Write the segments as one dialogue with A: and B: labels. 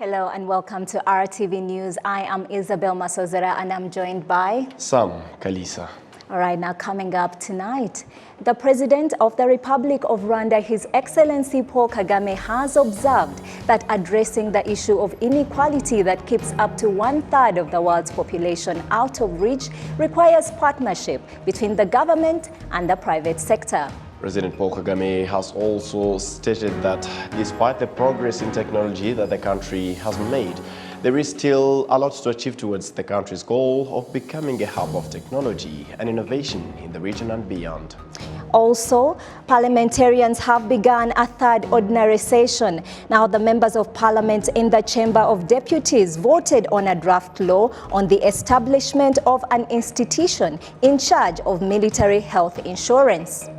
A: Hello and welcome to RTV News. I am Isabel Masozera and I'm joined by
B: Sam Kalisa.
A: All right, now coming up tonight, the President of the Republic of Rwanda, His Excellency Paul Kagame, has observed that addressing the issue of inequality that keeps up to 1/3 of the world's population out of reach requires partnership between the government and the private sector.
B: President Paul Kagame has also stated that despite the progress in technology that the country has made, there is still a lot to achieve towards the country's goal of becoming a hub of technology and innovation in the region and beyond.
A: Also, parliamentarians have begun a third ordinary session. Now, the members of parliament in the Chamber of Deputies voted on a draft law on the establishment of an institution in charge of military health insurance.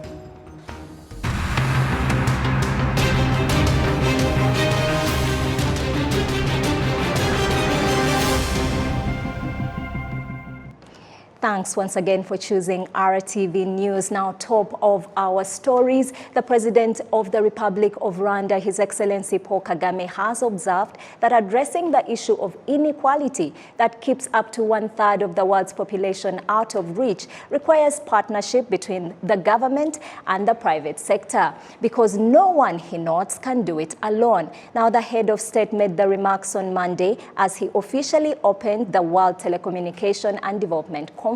A: Thanks once again for choosing RTV News. Now, top of our stories, the President of the Republic of Rwanda, His Excellency Paul Kagame, has observed that addressing the issue of inequality that keeps up to 1/3 of the world's population out of reach requires partnership between the government and the private sector, because no one, he notes, can do it alone. Now, the head of state made the remarks on Monday as he officially opened the World Telecommunication and Development Conference.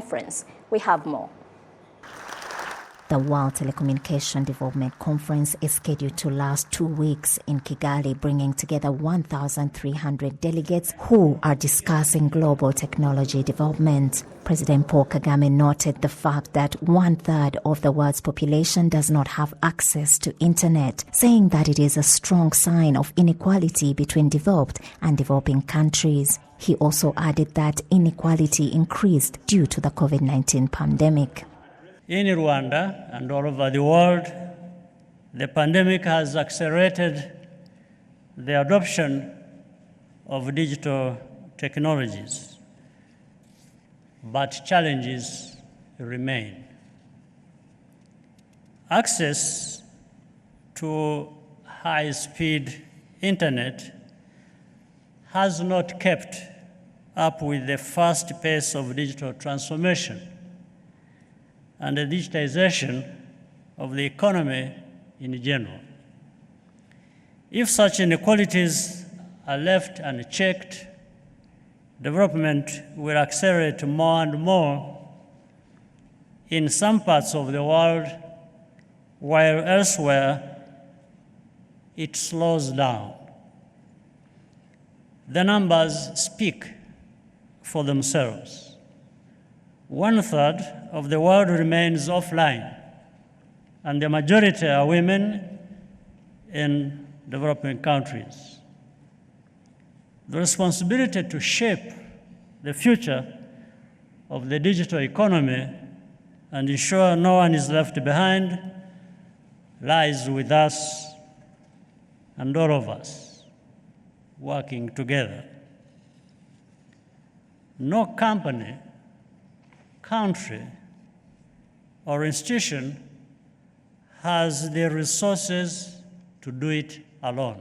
A: We have more.
C: The World Telecommunication Development Conference is scheduled to last 2 weeks in Kigali, bringing together 1,300 delegates who are discussing global technology development. President Paul Kagame noted the fact that 1/3 of the world's population does not have access to internet, saying that it is a strong sign of inequality between developed and developing countries. He also added that inequality increased due to the COVID-19 pandemic.
D: In Rwanda and all over the world, the pandemic has accelerated the adoption of digital technologies, but challenges remain. Access to high-speed internet has not kept up with the fast pace of digital transformation and the digitization of the economy in general. If such inequalities are left unchecked, development will accelerate more and more in some parts of the world, while elsewhere it slows down. The numbers speak for themselves. 1/3 of the world remains offline, and the majority are women in developing countries. The responsibility to shape the future of the digital economy and ensure no one is left behind lies with us and all of us working together. No company, country, or institution has the resources to do it alone.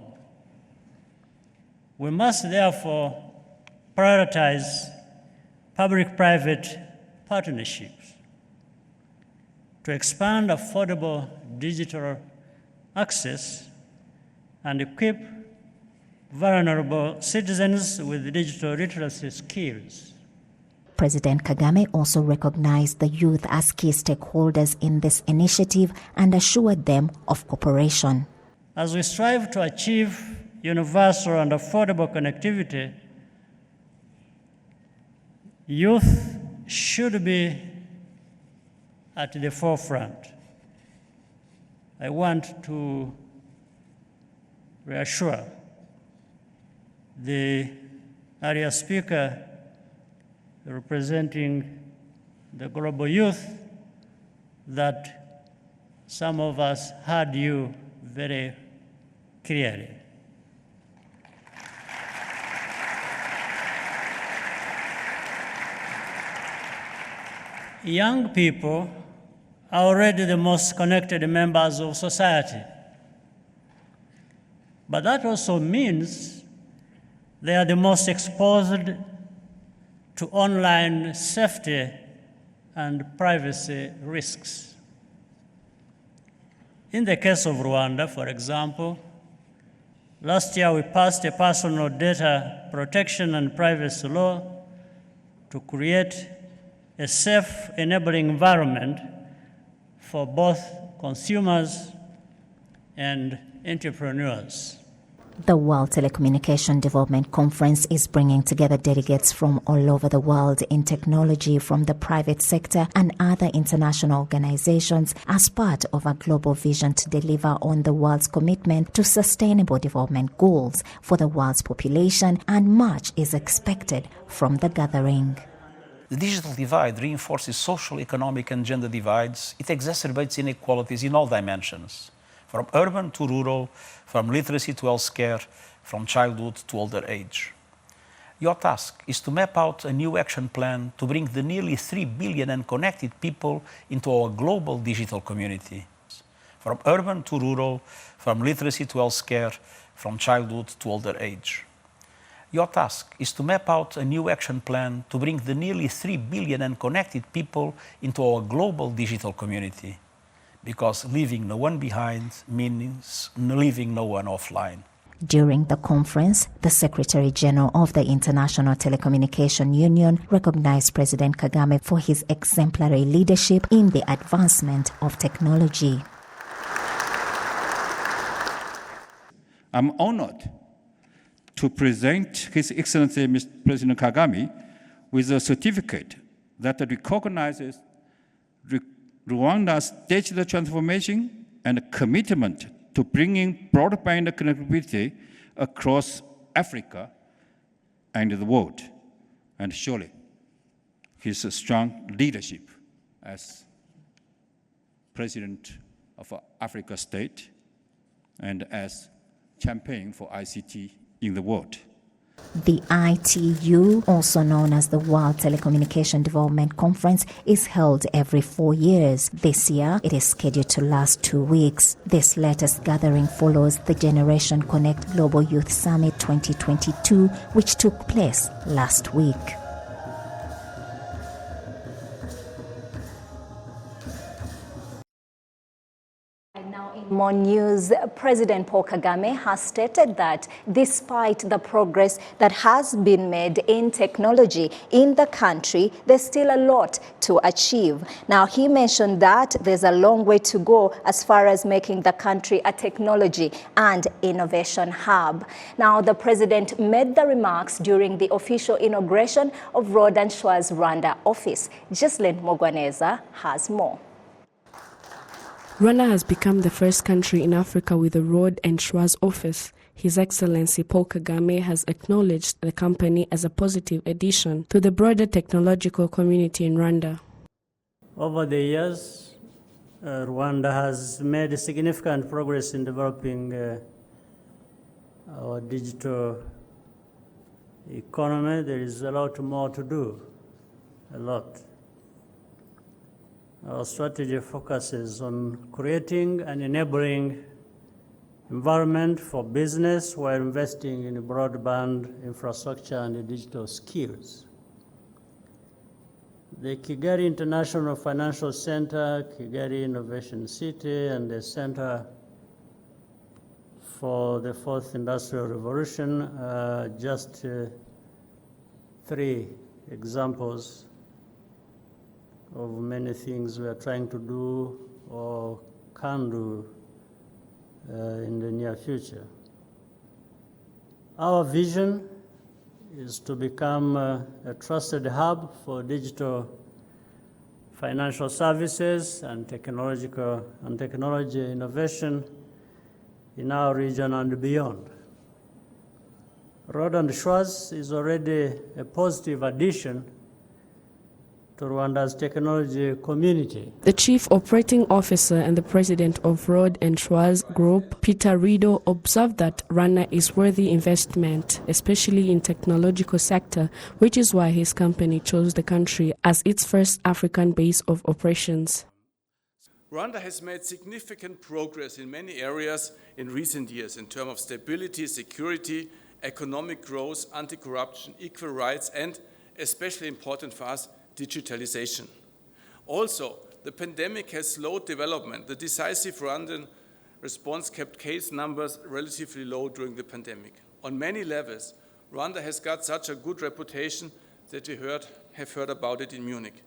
D: We must therefore prioritize public-private partnerships to expand affordable digital access and equip vulnerable citizens with digital literacy skills.
C: President Kagame also recognized the youth as key stakeholders in this initiative and assured them of cooperation.
D: As we strive to achieve universal and affordable connectivity, youth should be at the forefront. I want to reassure the earlier speaker representing the global youth that some of us heard you very clearly. Young people are already the most connected members of society. But that also means They are the most exposed to online safety and privacy risks. In the case of Rwanda, for example, last year we passed a personal data protection and privacy law to create a safe, enabling environment for both consumers and entrepreneurs.
C: The World Telecommunication Development Conference is bringing together delegates from all over the world in technology from the private sector and other international organizations as part of a global vision to deliver on the world's commitment to sustainable development goals for the world's population, and much is expected from the gathering.
E: The digital divide reinforces social, economic and gender divides. It exacerbates inequalities in all dimensions, from urban to rural, from literacy to healthcare, from childhood to older age. Your task is to map out a new action plan to bring the nearly 3 billion unconnected people into our global digital community. From urban to rural, from literacy to healthcare, from childhood to older age. Your task is to map out a new action plan to bring the nearly 3 billion unconnected people into our global digital community. Because leaving no one behind means leaving no one offline.
C: During the conference, the Secretary General of the International Telecommunication Union recognized President Kagame for his exemplary leadership in the advancement of technology.
F: I'm honored to present His Excellency Mr. President Kagame with a certificate that recognizes Rwanda's digital transformation and commitment to bringing broadband connectivity across Africa and the world, and surely his strong leadership as President of Africa State and as champion for ICT in the world.
C: The ITU, also known as the World Telecommunication Development Conference, is held every 4 years. This year, it is scheduled to last 2 weeks. This latest gathering follows the Generation Connect Global Youth Summit 2022, which took place last week.
A: More news. President Paul Kagame has stated that despite the progress that has been made in technology in the country, there's still a lot to achieve. Now, he mentioned that there's a long way to go as far as making the country a technology and innovation hub. Now, the president made the remarks during the official inauguration of RwandaTV's Rwanda office. Jocelyn Mogwaneza has more.
G: Rwanda has become the first country in Africa with a RwandaTV's office. His Excellency Paul Kagame has acknowledged the company as a positive addition to the broader technological community in Rwanda.
D: Over the years, Rwanda has made significant progress in developing our digital economy. There is a lot more to do, a lot. Our strategy focuses on creating an enabling environment for business while investing in broadband infrastructure and digital skills. The Kigali International Financial Center, Kigali Innovation City, and the Center for the Fourth Industrial Revolution are just 3 examples of many things we are trying to do or can do in the near future. Our vision is to become a trusted hub for digital financial services and technology innovation in our region and beyond. RwandaTV is already a positive addition to Rwanda's technology community.
G: The Chief Operating Officer and the President of RwandaTV Group, Peter Rido, observed that Rwanda is worthy investment, especially in technological sector, which is why his company chose the country as its first African base of operations.
H: Rwanda has made significant progress in many areas in recent years in terms of stability, security, economic growth, anti-corruption, equal rights, and, especially important for us, digitalization. Also, the pandemic has slowed development. The decisive Rwandan response kept case numbers relatively low during the pandemic. On many levels, Rwanda has got such a good reputation that we have heard about it in Munich.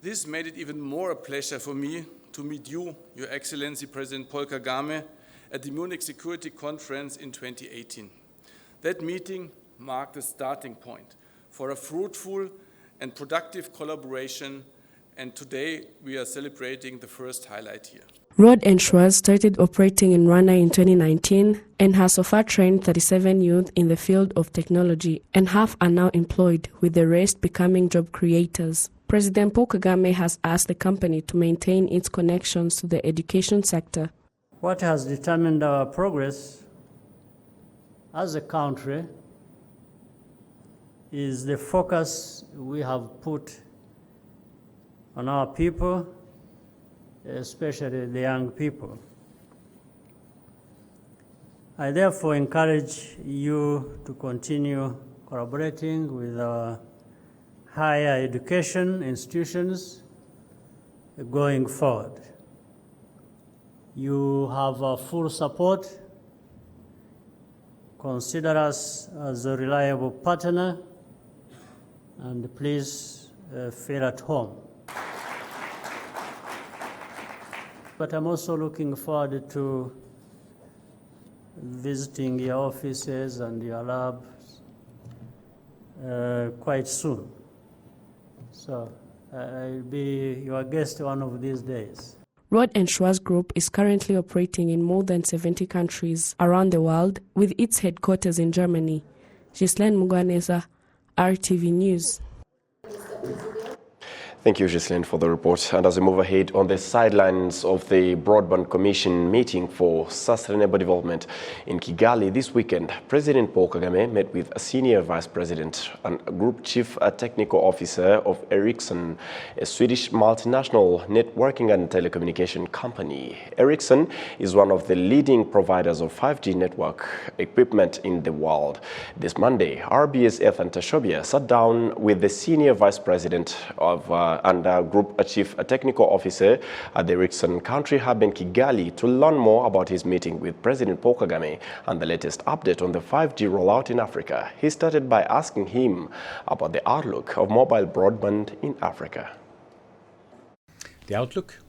H: This made it even more a pleasure for me to meet you, Your Excellency President Paul Kagame, at the Munich Security Conference in 2018. That meeting marked the starting point for a fruitful and productive collaboration, and today we are celebrating the first highlight here.
G: Rod and Schwarz started operating in Rwanda in 2019 and has so far trained 37 youth in the field of technology, and half are now employed, with the rest becoming job creators. President Paul Kagame has asked the company to maintain its connections to the education sector.
D: What has determined our progress as a country is the focus we have put on our people, especially the young people. I therefore encourage you to continue collaborating with our higher education institutions going forward. You have our full support. Consider us as a reliable partner, and please feel at home. But I'm also looking forward to visiting your offices and your labs quite soon. So I'll be your guest one of these days.
G: Rod and Schwarz Group is currently operating in more than 70 countries around the world, with its headquarters in Germany. Ghislaine Mugwaneza, RTV News.
B: Thank you, Ghislaine, for the report. And as we move ahead, on the sidelines of the Broadband Commission meeting for sustainable development in Kigali this weekend, President Paul Kagame met with a senior vice president and group chief technical officer of Ericsson, a Swedish multinational networking and telecommunication company. Ericsson is one of the leading providers of 5G network equipment in the world. This Monday, RBS Ethan Tashobia sat down with the senior vice president of and Group Chief Technical Officer at the Ericsson country hub in Kigali to learn more about his meeting with President Paul Kagame and the latest update on the 5G rollout in Africa. He started by asking him about the outlook of mobile broadband in Africa.
I: The outlook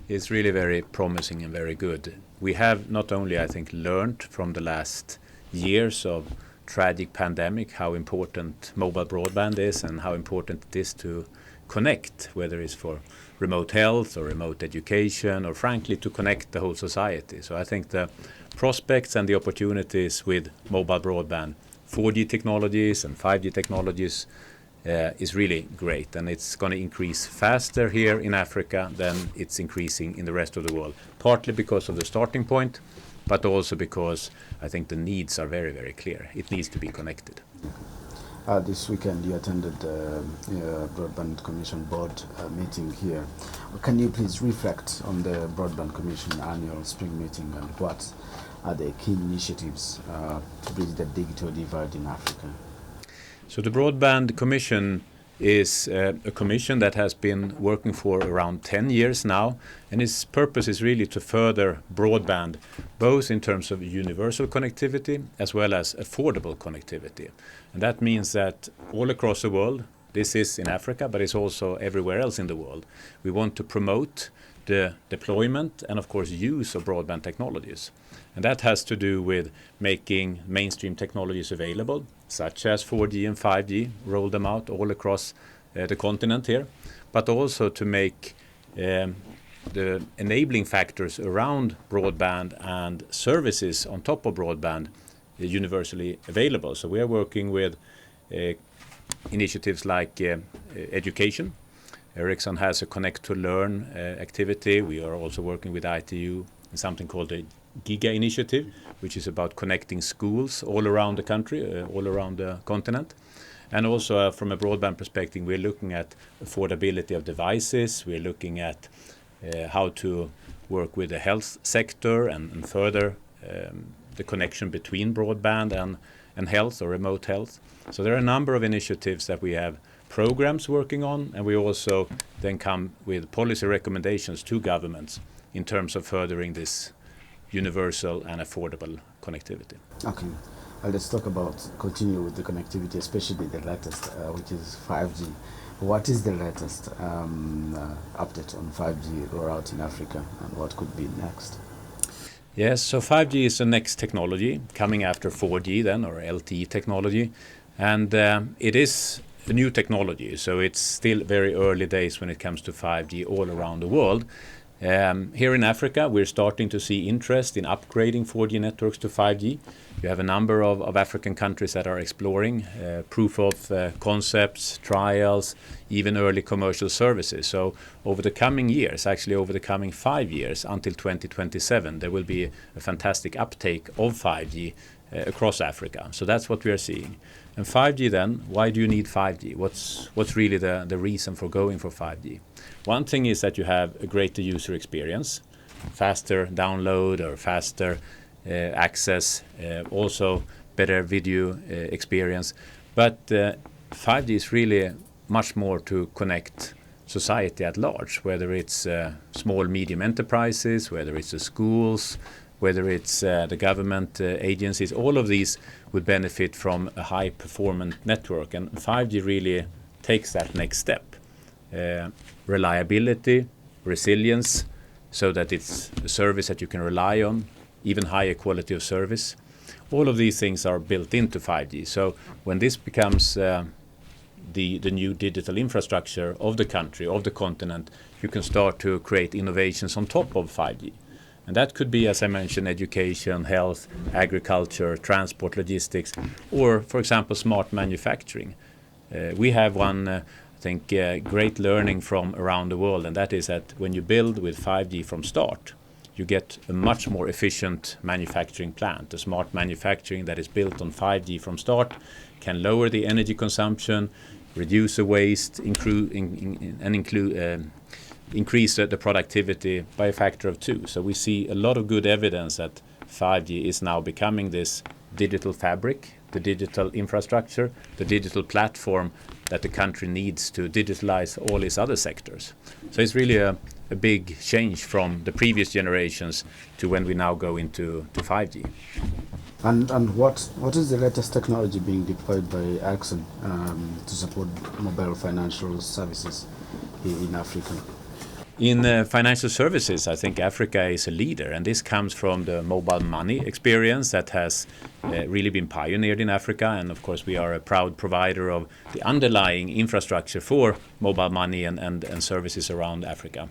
I: is really very promising and very good. We have not only, I think, learned from the last years of tragic pandemic how important mobile broadband is and how important it is to connect, whether it's for remote health or remote education or frankly to connect the whole society. So I think the prospects and the opportunities with mobile broadband, 4G technologies and 5G technologies is really great, and it's going to increase faster here in Africa than it's increasing in the rest of the world, partly because of the starting point, but also because I think the needs are very, very clear. It needs to be connected.
J: This weekend you attended the Broadband Commission Board meeting here. Can you please reflect on the Broadband Commission annual spring meeting and what are the key initiatives to bridge the digital divide in Africa?
I: So the Broadband Commission is a commission that has been working for around 10 years now, and its purpose is really to further broadband, both in terms of universal connectivity as well as affordable connectivity. And that means that all across the world, this is in Africa, but it's also everywhere else in the world, we want to promote the deployment and of course use of broadband technologies. And that has to do with making mainstream technologies available, such as 4G and 5G, roll them out all across the continent here, but also to make the enabling factors around broadband and services on top of broadband universally available. So we are working with initiatives like education. Ericsson has a Connect to Learn activity. We are also working with ITU in something called the GIGA initiative, which is about connecting schools all around the country, all around the continent. And also from a broadband perspective, we're looking at affordability of devices. We're looking at how to work with the health sector and further the connection between broadband and and health or remote health. So there are a number of initiatives that we have programs working on, and we also then come with policy recommendations to governments in terms of furthering this universal and affordable connectivity.
J: Okay, let's continue with the connectivity, especially the latest, which is 5G. What is the latest update on 5G rollout in Africa, and what could be next?
I: Yes, so 5G is the next technology coming after 4G then, or LTE technology, and it is a new technology, so it's still very early days when it comes to 5G all around the world. Here in Africa, we're starting to see interest in upgrading 4G networks to 5G. You have a number of African countries that are exploring proof of concepts, trials, even early commercial services. So over the coming years, actually over the coming 5 years until 2027, there will be a fantastic uptake of 5G across Africa. So that's what we are seeing. And 5G then, why do you need 5G? What's really the reason for going for 5G? One thing is that you have a greater user experience, faster download or faster access, also better video experience. But 5G is really much more to connect society at large, whether it's small, medium enterprises, whether it's the schools, whether it's the government agencies. All of these would benefit from a high-performance network, and 5G really takes that next step. Reliability, resilience, so that it's a service that you can rely on, even higher quality of service. All of these things are built into 5G. So when this becomes the new digital infrastructure of the country, of the continent, you can start to create innovations on top of 5G. And that could be, as I mentioned, education, health, agriculture, transport, logistics, or, for example, smart manufacturing. We have one, I think, great learning from around the world, and that is that when you build with 5G from start, you get a much more efficient manufacturing plant. The smart manufacturing that is built on 5G from start can lower the energy consumption, reduce the waste, increase the productivity by a factor of 2. So we see a lot of good evidence that 5G is now becoming this digital fabric, the digital infrastructure, the digital platform that the country needs to digitalize all its other sectors. So it's really a big change from the previous generations to when we now go into 5G.
J: And what is the latest technology being deployed by Ericsson to support mobile financial services in Africa?
I: In financial services, I think Africa is a leader, and this comes from the mobile money experience that has really been pioneered in Africa. And of course, we are a proud provider of the underlying infrastructure for mobile money and services around Africa.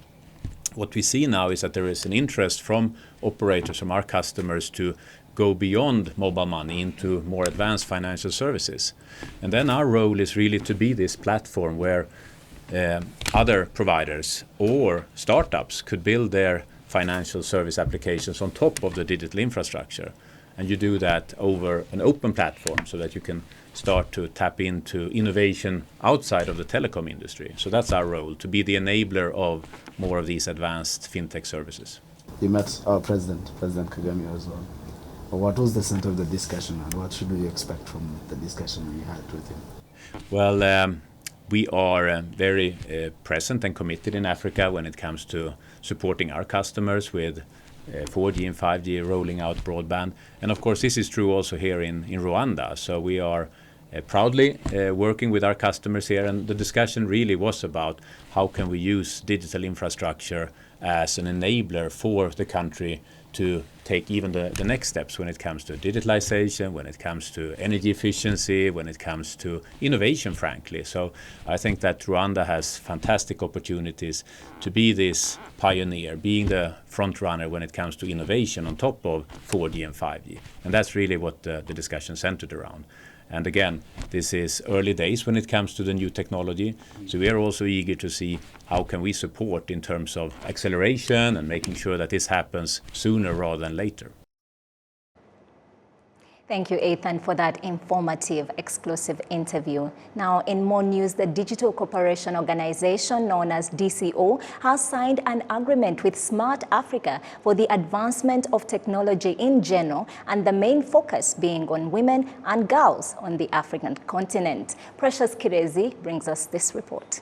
I: What we see now is that there is an interest from operators, from our customers, to go beyond mobile money into more advanced financial services. And then our role is really to be this platform where other providers or startups could build their financial service applications on top of the digital infrastructure. And you do that over an open platform so that you can start to tap into innovation outside of the telecom industry. So that's our role, to be the enabler of more of these advanced fintech services.
J: You met our President Kagame as well. What was the center of the discussion, and what should we expect from the discussion we had with him?
I: Well, we are very present and committed in Africa when it comes to supporting our customers with 4G and 5G rolling out broadband. And of course, this is true also here in Rwanda. So we are proudly working with our customers here. And the discussion really was about how can we use digital infrastructure as an enabler for the country to take even the next steps when it comes to digitalization, when it comes to energy efficiency, when it comes to innovation, frankly. So I think that Rwanda has fantastic opportunities to be this pioneer, being the front runner when it comes to innovation on top of 4G and 5G. And that's really what the discussion centered around. And again, this is early days when it comes to the new technology. So we are also eager to see how can we support in terms of acceleration and making sure that this happens sooner rather than later.
A: Thank you, Ethan, for that informative, exclusive interview. Now, in more news, the Digital Cooperation Organization, known as DCO, has signed an agreement with Smart Africa for the advancement of technology in general, and the main focus being on women and girls on the African continent. Precious Kirezi brings us this report.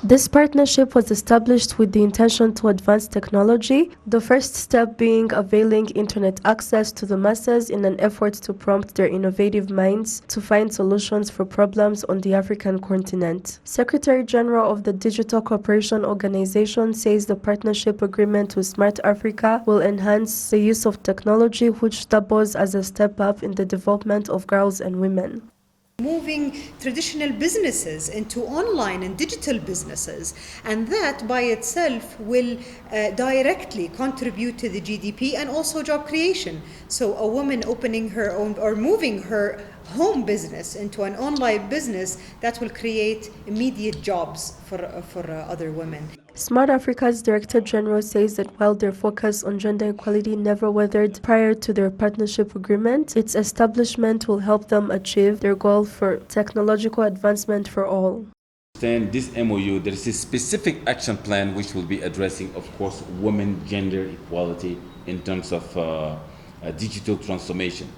K: This partnership was established with the intention to advance technology, the first step being availing internet access to the masses in an effort to prompt their innovative minds to find solutions for problems on the African continent. Secretary General of the Digital Cooperation Organization says the partnership agreement with Smart Africa will enhance the use of technology, which doubles as a step up in the development of girls and women.
L: Moving traditional businesses into online and digital businesses, and that by itself will directly contribute to the GDP and also job creation. So a woman opening her own or moving her home business into an online business, that will create immediate jobs for other women.
K: Smart Africa's Director General says that while their focus on gender equality never wavered prior to their partnership agreement, its establishment will help them achieve their goal for technological advancement for all.
M: In this MOU, there is a specific action plan which will be addressing, of course, women gender equality in terms of digital transformation.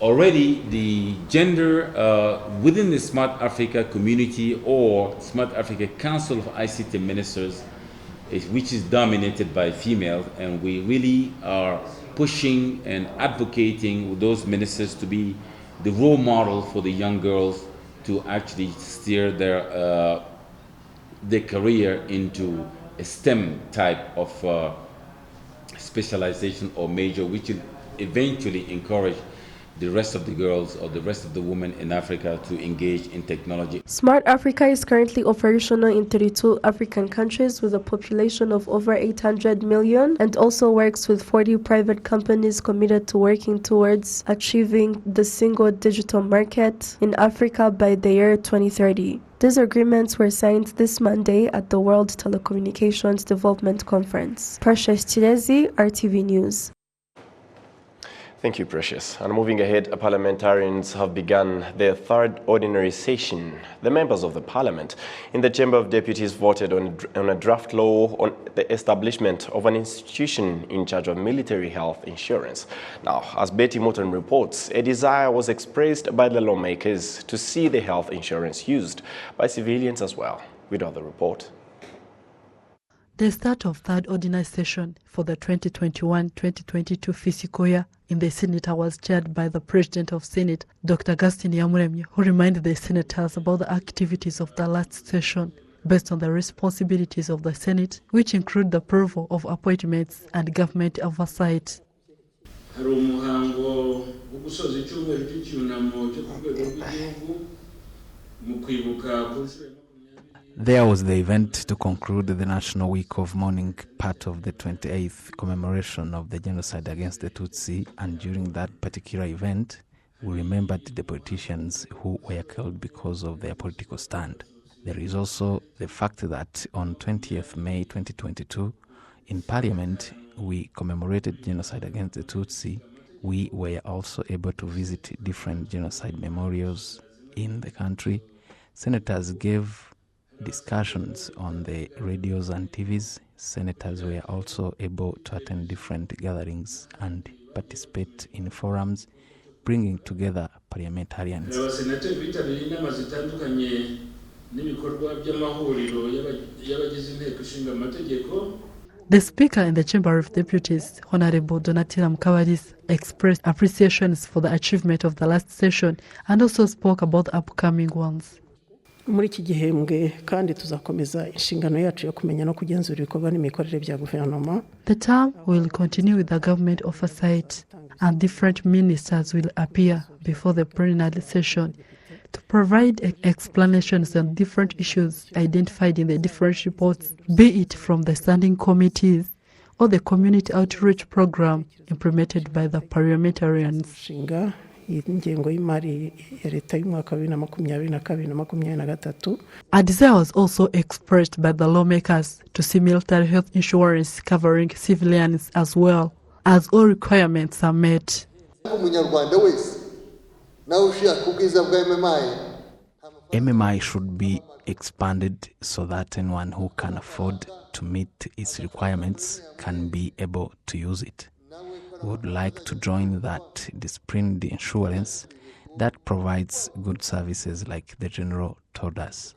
M: Already the gender within the Smart Africa community or Smart Africa Council of ICT Ministers, which is dominated by females, and we really are pushing and advocating with those ministers to be the role model for the young girls to actually steer their career into a STEM type of specialization or major, which will eventually encourage the rest of the girls or the rest of the women in Africa to engage in technology.
K: Smart Africa is currently operational in 32 African countries with a population of over 800 million and also works with 40 private companies committed to working towards achieving the single digital market in Africa by the year 2030. These agreements were signed this Monday at the World Telecommunications Development Conference. Precious Chirezi, RTV News.
B: Thank you, Precious. And moving ahead, parliamentarians have begun their third ordinary session. The members of the parliament in the Chamber of Deputies voted on a draft law on the establishment of an institution in charge of military health insurance. Now, as Betty Morton reports, a desire was expressed by the lawmakers to see the health insurance used by civilians as well. Without the report.
N: The start of third ordinary session for the 2021-2022 fiscal year in the Senate was chaired by the President of Senate, Dr. Augustine Iyamuremye, who reminded the senators about the activities of the last session based on the responsibilities of the Senate, which include the approval of appointments and government oversight.
O: There was the event to conclude the National Week of Mourning, part of the 28th commemoration of the genocide against the Tutsi, and during that particular event, we remembered the politicians who were killed because of their political stand. There is also the fact that on 20th May 2022, in Parliament, we commemorated genocide against the Tutsi. We were also able to visit different genocide memorials in the country. Senators gave discussions on the radios and TVs. Senators were also able to attend different gatherings and participate in forums, bringing together parliamentarians.
N: The Speaker in the Chamber of Deputies, Honorable Donatilla Mkabaris, expressed appreciations for the achievement of the last session and also spoke about the upcoming ones.
P: Muri iki gihembwe kandi tuzakomeza inshingano yacu yo kumenya no kugenzura ibikorwa n'imikorere bya guverinoma.
N: The term will continue with the government oversight, and different ministers will appear before the plenary session to provide explanations on different issues identified in the different reports, be it from the standing committees or the community outreach program implemented by the parliamentarians. A desire was also expressed by the lawmakers to see military health insurance covering civilians as well, as all requirements are met.
O: MMI should be expanded so that anyone who can afford to meet its requirements can be able to use it. We would like to join that disciplined insurance that provides good services like the General told us.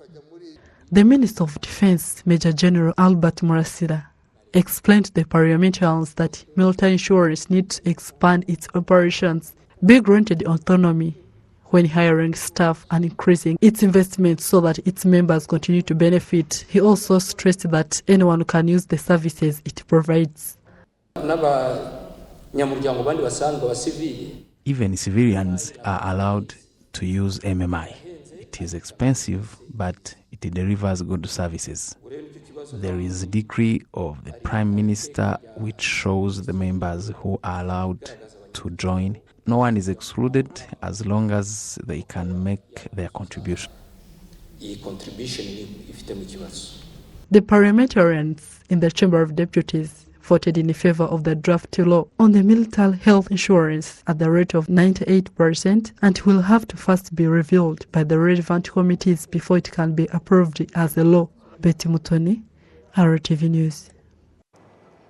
N: The Minister of Defense, Major General Albert Murasira, explained to the parliamentarians that military insurance needs to expand its operations, be granted autonomy when hiring staff and increasing its investment so that its members continue to benefit. He also stressed that anyone can use the services it provides.
O: Even civilians are allowed to use MMI. It is expensive, but it delivers good services. There is a decree of the Prime Minister which shows the members who are allowed to join. No one is excluded as long as they can make their contribution.
N: The parliamentarians in the Chamber of Deputies voted in favor of the draft law on the military health insurance at the rate of 98%, and will have to first be reviewed by the relevant committees before it can be approved as a law. Betty Mutoni, RwandaTV News.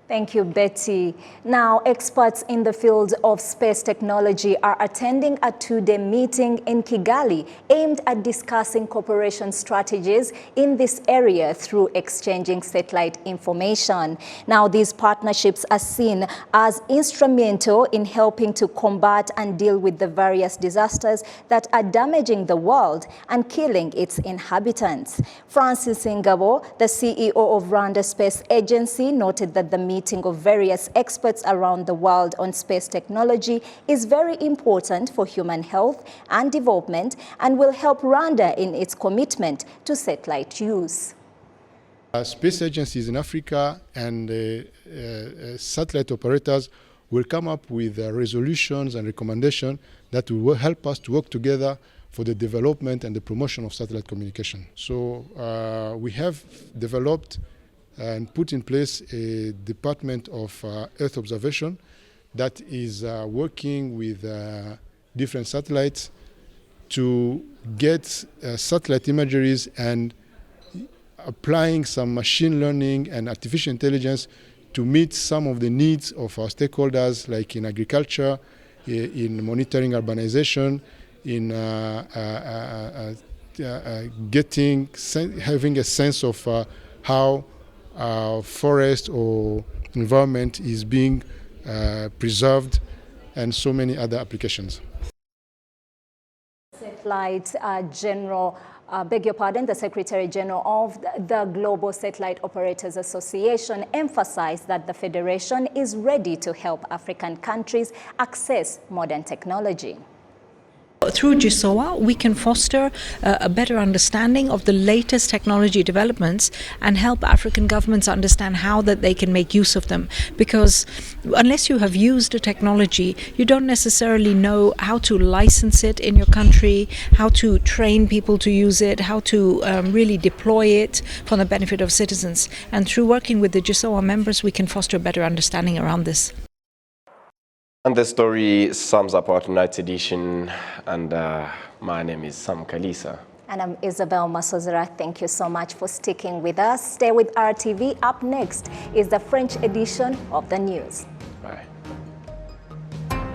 A: Thank you, Betty. Now, experts in the field of space technology are attending a two-day meeting in Kigali aimed at discussing cooperation strategies in this area through exchanging satellite information. Now, these partnerships are seen as instrumental in helping to combat and deal with the various disasters that are damaging the world and killing its inhabitants. Francis Ngabo, the CEO of Rwanda Space Agency, noted that the meeting of various experts around the world on space technology is very important for human health and development and will help Rwanda in its commitment to satellite use.
Q: Space agencies in Africa and satellite operators will come up with resolutions and recommendations that will help us to work together for the development and the promotion of satellite communication. So we have developed and put in place a Department of Earth Observation that is working with different satellites to get satellite imageries and applying some machine learning and artificial intelligence to meet some of the needs of our stakeholders, like in agriculture, in monitoring urbanization, in having a sense of how forest or environment is being preserved, and so many other applications.
A: Satellite General, beg your pardon, the Secretary General of the Global Satellite Operators Association emphasized that the Federation is ready to help African countries access modern technology.
R: Through GSOA, we can foster a better understanding of the latest technology developments and help African governments understand how that they can make use of them. Because unless you have used a technology, you don't necessarily know how to license it in your country, how to train people to use it, how to really deploy it for the benefit of citizens. And through working with the GSOA members, we can foster a better understanding around this.
B: And the story sums up our tonight's edition, and my name is Sam Kalisa.
A: And I'm Isabel Masozera. Thank you so much for sticking with us. Stay with RTV. Up next is the French edition of the news.
B: Bye.